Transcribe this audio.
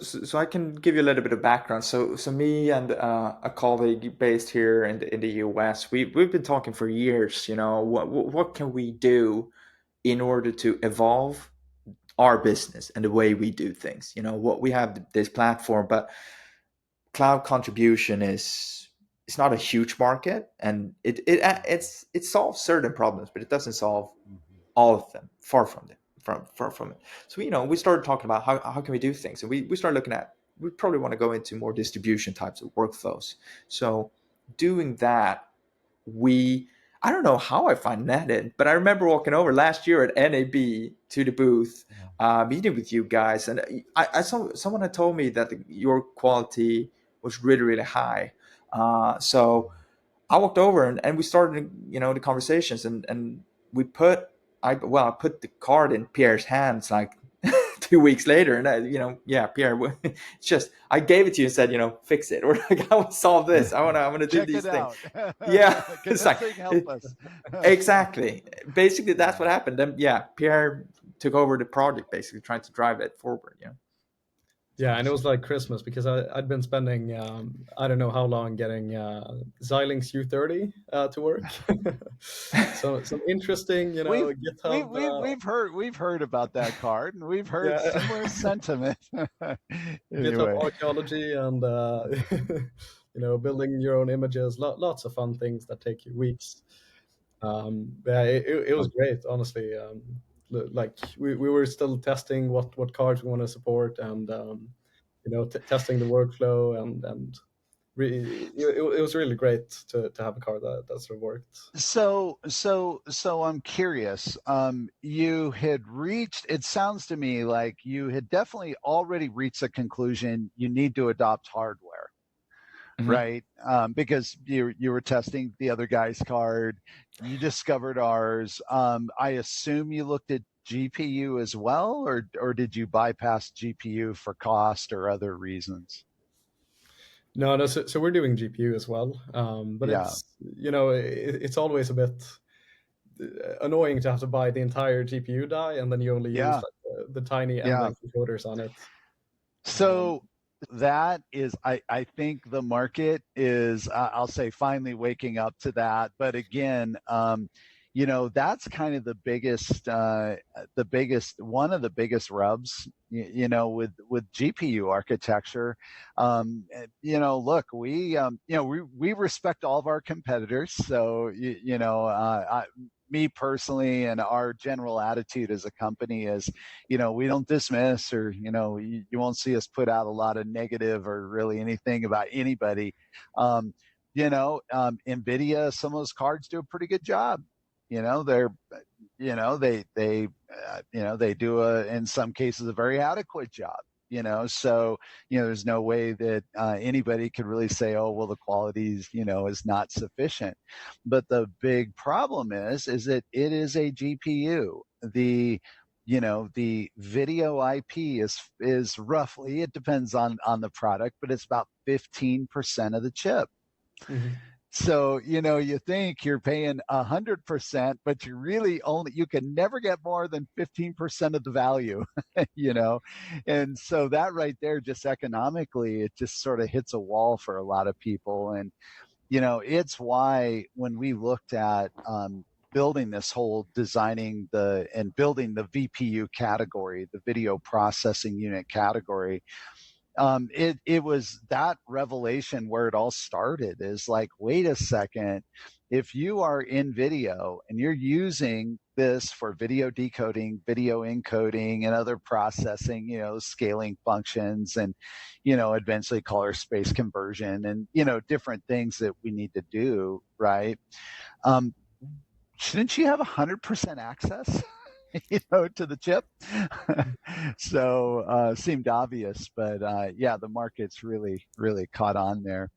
So I can give you a little bit of background. So me and a colleague based here in the US, we've been talking for years. What can we do in order to evolve our business and the way we do things? What we have this platform, but cloud contribution is it's not a huge market, and it solves certain problems, but it doesn't solve all of them. Far from it. Far from it. So we started talking about how can we do things, and we started looking at we probably want to go into more distribution types of workflows. So doing that, we I don't know how I find NetInt, but I remember walking over last year at NAB to the booth, meeting with you guys, and I saw someone had told me that your quality was really really high. So I walked over and we started, the conversations, and we put I put the card in Pierre's hands like 2 weeks later, and yeah, Pierre, it's just I gave it to you and said, fix it, or like I want to solve this. I want to do Check these it things. out. Yeah, Can it's this like thing help us? exactly. Basically, that's Yeah. what happened. Then yeah, Pierre took over the project, basically trying to drive it forward. Yeah. Yeah, and it was like Christmas because I'd been spending I don't know how long getting Xilinx U30 to work. So some interesting, We've GitHub. we've heard about that card, and we've heard Yeah, similar sentiment. GitHub Anyway, archaeology and building your own images. Lots of fun things that take you weeks. Yeah, it was great, honestly. Like we were still testing what cards we want to support, and testing the workflow, and it was really great to have a card that sort of worked. so I'm curious. You had reached. It sounds to me like you had definitely already reached a conclusion. You need to adopt hardware, Hmm. right? Because you were testing the other guy's card, you discovered ours. I assume you looked at GPU as well, or did you bypass GPU for cost or other reasons? No, so we're doing GPU as well, but Yeah, it's always a bit annoying to have to buy the entire GPU die, and then you only use yeah, like the tiny yeah. NVENC encoders on it. Um, So that is, I think the market is, I'll say, finally waking up to that. But again, that's kind of one of the biggest rubs, with GPU architecture. Look, we respect all of our competitors. So, me personally, and our general attitude as a company is, we don't dismiss, or, you won't see us put out a lot of negative or really anything about anybody. Um, NVIDIA, some of those cards do a pretty good job. They're, they do in some cases, a very adequate job. So, there's no way that anybody could really say, oh, well, the quality is not sufficient. But the big problem is that it is a GPU. The video IP is roughly, it depends on the product, but it's about 15% of the chip. mhm. So, you think you're paying 100%, but you can never get more than 15% of the value, you know? And so that right there, just economically, it just sort of hits a wall for a lot of people. And, it's why when we looked at, building this whole and building the VPU category, the video processing unit category, it was that revelation where it all started. Is like, wait a second, if you are in video and you're using this for video decoding, video encoding, and other processing, scaling functions, and eventually color space conversion, and different things that we need to do, right? um, shouldn't you have 100% access to the chip? So seemed obvious, but yeah, the market's really, really caught on there.